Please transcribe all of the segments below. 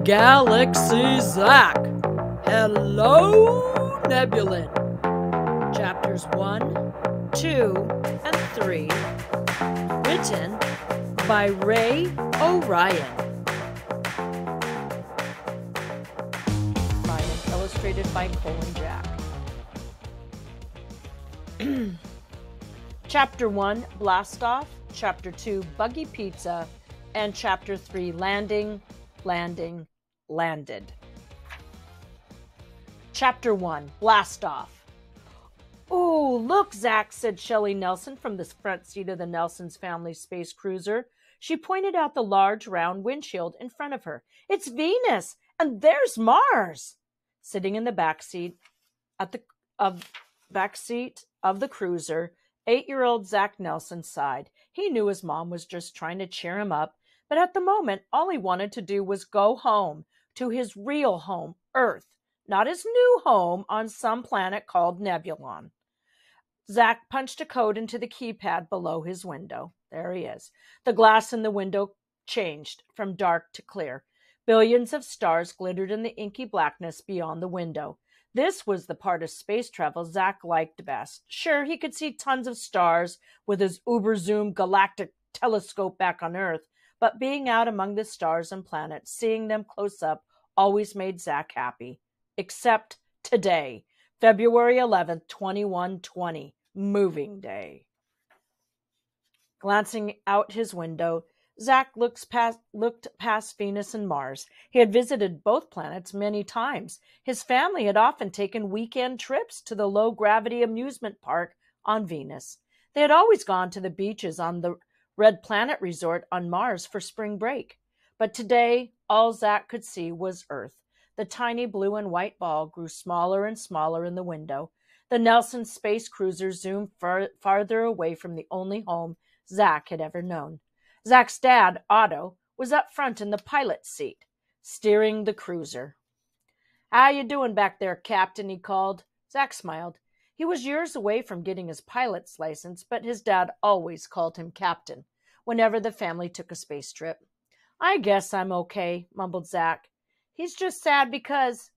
Galaxy Zack. Hello, Nebulon. Chapters 1, 2, and 3. Written by Ray O'Ryan. By and illustrated by Cole and Jack. Chapter 1, Blast Off. Chapter 2, Buggy Pizza. And Chapter 3, Landed. Chapter 1, Blast Off. "Ooh, look, Zack," said Shelley Nelson from the front seat of the Nelson's family space cruiser. She pointed out the large, round windshield in front of her. "It's Venus, and there's Mars." Sitting in the back seat of the cruiser, 8-year-old Zack Nelson sighed. He knew his mom was just trying to cheer him up, but at the moment, all he wanted to do was go home, to his real home, Earth, not his new home on some planet called Nebulon. Zack punched a code into the keypad below his window. There he is. The glass in the window changed from dark to clear. Billions of stars glittered in the inky blackness beyond the window. This was the part of space travel Zack liked best. Sure, he could see tons of stars with his uber-zoom galactic telescope back on Earth, but being out among the stars and planets, seeing them close up, always made Zack happy. Except today, February 11th, 2120, Moving Day. Glancing out his window, Zack looked past Venus and Mars. He had visited both planets many times. His family had often taken weekend trips to the low-gravity amusement park on Venus. They had always gone to the beaches on the Red Planet Resort on Mars for spring break. But today, all Zack could see was Earth. The tiny blue and white ball grew smaller and smaller in the window. The Nelson space cruiser zoomed farther away from the only home Zack had ever known. Zack's dad, Otto, was up front in the pilot's seat, steering the cruiser. "How you doing back there, Captain?" he called. Zack smiled. He was years away from getting his pilot's license, but his dad always called him Captain whenever the family took a space trip. "I guess I'm okay," mumbled Zack. "He's just sad because,"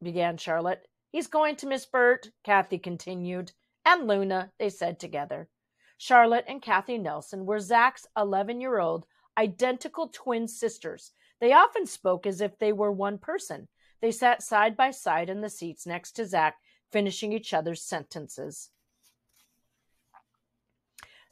began Charlotte. "He's going to miss Bert," Kathy continued. "And Luna," they said together. Charlotte and Kathy Nelson were Zack's 11-year-old identical twin sisters. They often spoke as if they were one person. They sat side by side in the seats next to Zack, finishing each other's sentences.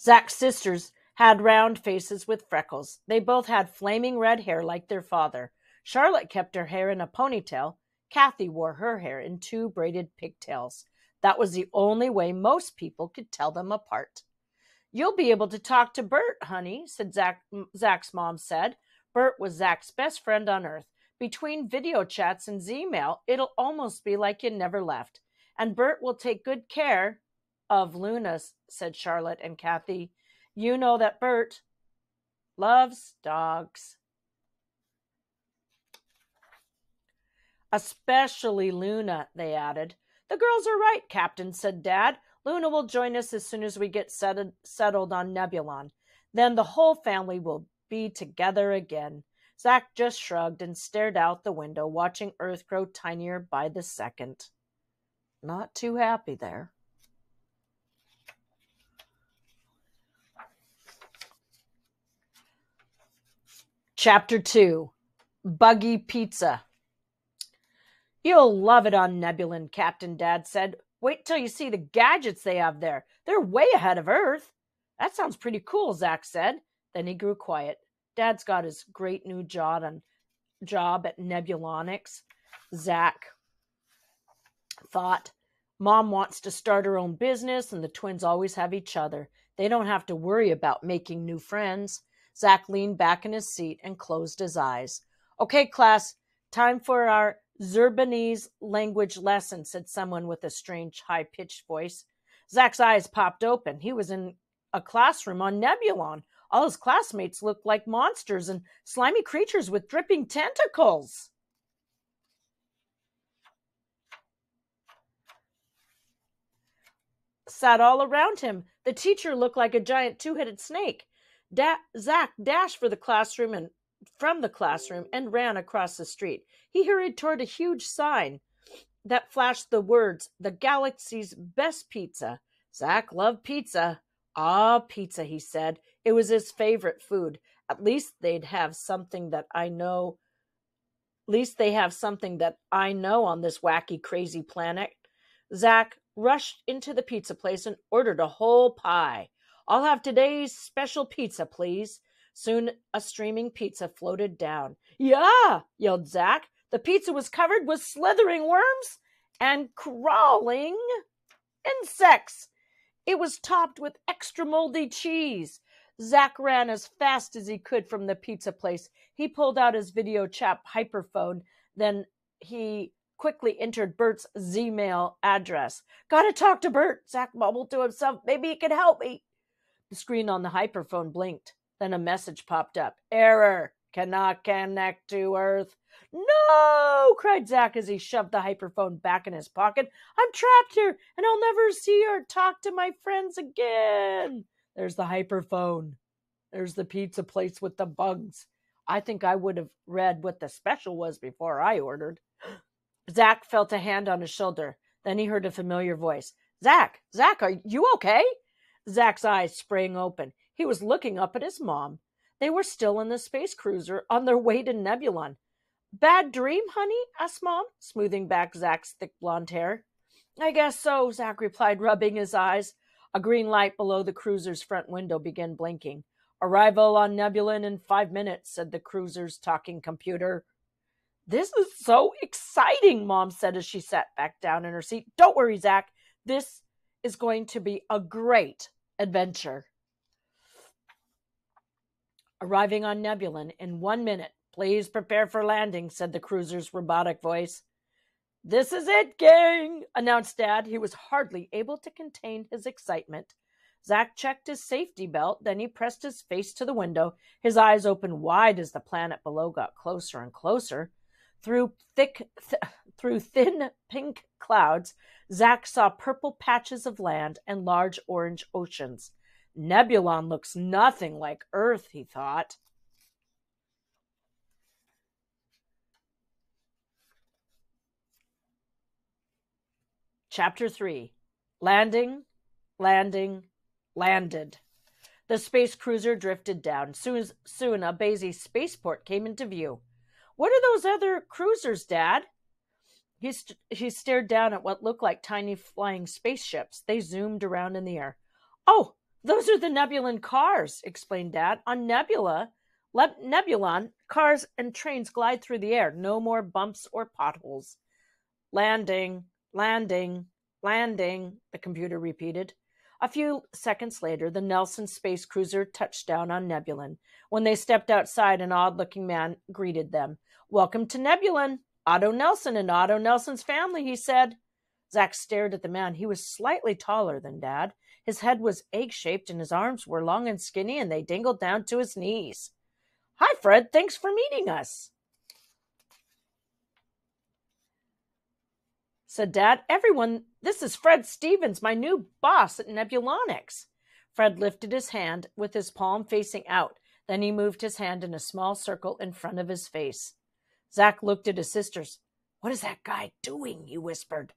Zack's sisters had round faces with freckles. They both had flaming red hair like their father. Charlotte kept her hair in a ponytail. Kathy wore her hair in 2 braided pigtails. That was the only way most people could tell them apart. "You'll be able to talk to Bert, honey," Zack's mom said. Bert was Zack's best friend on Earth. Between video chats and Z-mail, it'll almost be like you never left. "And Bert will take good care of Luna," said Charlotte and Kathy. "You know that Bert loves dogs. Especially Luna," they added. "The girls are right, Captain," said Dad. "Luna will join us as soon as we get settled on Nebulon. Then the whole family will be together again." Zack just shrugged and stared out the window, watching Earth grow tinier by the second. Not too happy there. Chapter 2, Buggy Pizza. "You'll love it on Nebulon," Captain Dad said. "Wait till you see the gadgets they have there. They're way ahead of Earth." "That sounds pretty cool," Zack said. Then he grew quiet. Dad's got his great new job at Nebulonics. Zack thought, "Mom wants to start her own business, and the twins always have each other. They don't have to worry about making new friends." Zack leaned back in his seat and closed his eyes. "Okay, class, time for our Zerbanese language lesson," said someone with a strange, high-pitched voice. Zack's eyes popped open. He was in a classroom on Nebulon. All his classmates looked like monsters and slimy creatures with dripping tentacles. Sat all around him. The teacher looked like a giant 2-headed snake. Zack dashed for the classroom and from the classroom and ran across the street. He hurried toward a huge sign that flashed the words, "The Galaxy's Best Pizza." Zack loved pizza. Ah, pizza, he said. It was his favorite food. At least they'd have something that I know. At least they have something that I know on this wacky, crazy planet. Zack rushed into the pizza place and ordered a whole pie. "I'll have today's special pizza, please." Soon a streaming pizza floated down. "Yeah!" yelled Zack. The pizza was covered with slithering worms and crawling insects. It was topped with extra moldy cheese. Zack ran as fast as he could from the pizza place. He pulled out his video chat hyperphone. Then he quickly entered Bert's Z-mail address. "Gotta talk to Bert," Zack mumbled to himself. "Maybe he can help me." The screen on the hyperphone blinked. Then a message popped up. "Error. Cannot connect to Earth." "No!" cried Zack as he shoved the hyperphone back in his pocket. "I'm trapped here, and I'll never see or talk to my friends again." There's the hyperphone. There's the pizza place with the bugs. I think I would have read what the special was before I ordered. Zack felt a hand on his shoulder. Then he heard a familiar voice. Zack, are you okay?" Zack's eyes sprang open. He was looking up at his mom. They were still in the space cruiser on their way to Nebulon. "Bad dream, honey?" asked Mom, smoothing back Zack's thick blonde hair. "I guess so," Zack replied, rubbing his eyes. A green light below the cruiser's front window began blinking. "Arrival on Nebulon in 5 minutes," said the cruiser's talking computer. "This is so exciting," Mom said as she sat back down in her seat. "Don't worry, Zack. This is going to be a great adventure." "Arriving on Nebulon in 1 minute. Please prepare for landing," said the cruiser's robotic voice. "This is it, gang," announced Dad. He was hardly able to contain his excitement. Zack checked his safety belt, then he pressed his face to the window. His eyes opened wide as the planet below got closer and closer. Through thin pink clouds, Zack saw purple patches of land and large orange oceans. Nebulon looks nothing like Earth, he thought. Chapter 3. Landing, landed. The space cruiser drifted down. Soon a busy spaceport came into view. "What are those other cruisers, Dad?" He stared down at what looked like tiny flying spaceships. They zoomed around in the air. "Oh, those are the Nebulon cars," explained Dad. "On Nebulon, cars and trains glide through the air. No more bumps or potholes." Landing, the computer repeated. A few seconds later, the Nelson space cruiser touched down on Nebulon. When they stepped outside, an odd-looking man greeted them. "Welcome to Nebulon, Otto Nelson and Otto Nelson's family," he said. Zack stared at the man. He was slightly taller than Dad. His head was egg-shaped and his arms were long and skinny and they dangled down to his knees. "Hi, Fred. Thanks for meeting us," said Dad. "Everyone, this is Fred Stevens, my new boss at Nebulonics." Fred lifted his hand with his palm facing out. Then he moved his hand in a small circle in front of his face. Zack looked at his sisters. "What is that guy doing?" he whispered.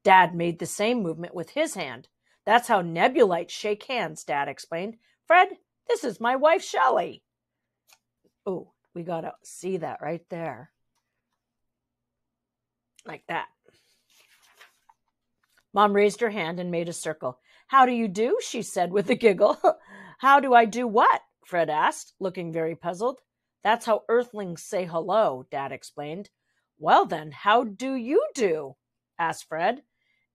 Dad made the same movement with his hand. "That's how Nebulites shake hands," Dad explained. "Fred, this is my wife, Shelley." Oh, we got to see that right there. Like that. Mom raised her hand and made a circle. "How do you do?" she said with a giggle. "How do I do what?" Fred asked, looking very puzzled. "That's how Earthlings say hello," Dad explained. "Well then, how do you do?" asked Fred.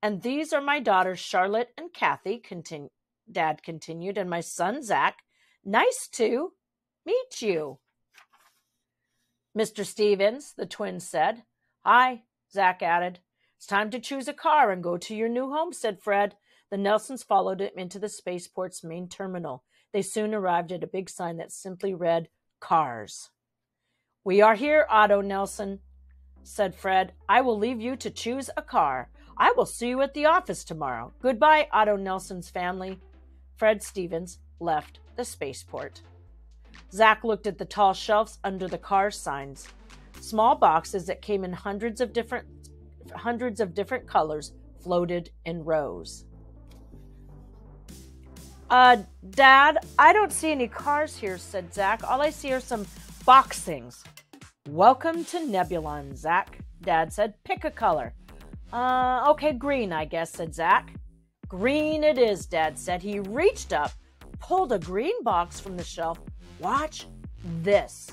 "And these are my daughters, Charlotte and Kathy," Dad continued, "and my son, Zack. Nice to meet you." "Mr. Stevens," the twins said. "Hi," Zack added. "It's time to choose a car and go to your new home," said Fred. The Nelsons followed him into the spaceport's main terminal. They soon arrived at a big sign that simply read, "Cars." "We are here, Otto Nelson," said Fred. "I will leave you to choose a car. I will see you at the office tomorrow. Goodbye, Otto Nelson's family." Fred Stevens left the spaceport. Zack looked at the tall shelves under the car signs. Small boxes that came in hundreds of different colors floated in rows. Dad, I don't see any cars here, said Zack. All I see are some box things. Welcome to Nebulon, Zack, Dad said. Pick a color. Okay, green, I guess, said Zack. Green it is, Dad said. He reached up, pulled a green box from the shelf. Watch this.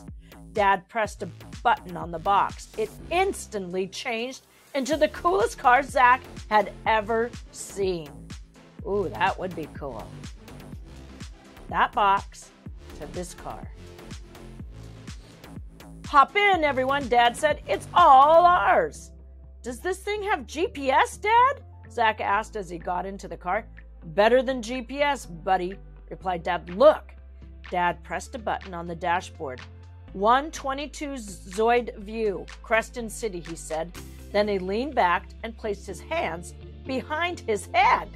Dad pressed a button on the box. It instantly changed into the coolest car Zack had ever seen. Ooh, that would be cool. That box to this car. Hop in, everyone, Dad said. It's all ours. Does this thing have GPS, Dad? Zack asked as he got into the car. Better than GPS, buddy, replied Dad. Look. Dad pressed a button on the dashboard. 122 Zoid view, Creston City, he said. Then he leaned back and placed his hands behind his head.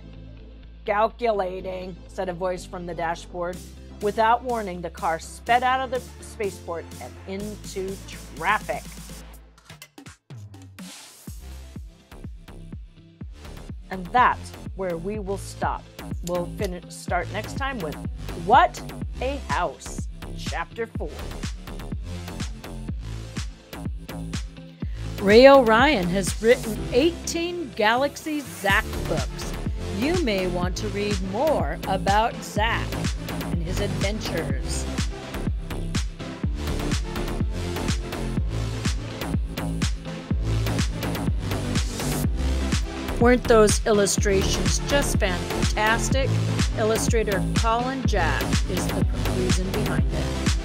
Calculating, said a voice from the dashboard. Without warning, the car sped out of the spaceport and into traffic. And that's where we will stop. We'll start next time with What a House, Chapter 4. Ray O'Ryan has written 18 Galaxy Zack books. You may want to read more about Zack and his adventures. Weren't those illustrations just fantastic? Illustrator Colin Jack is the reason behind it.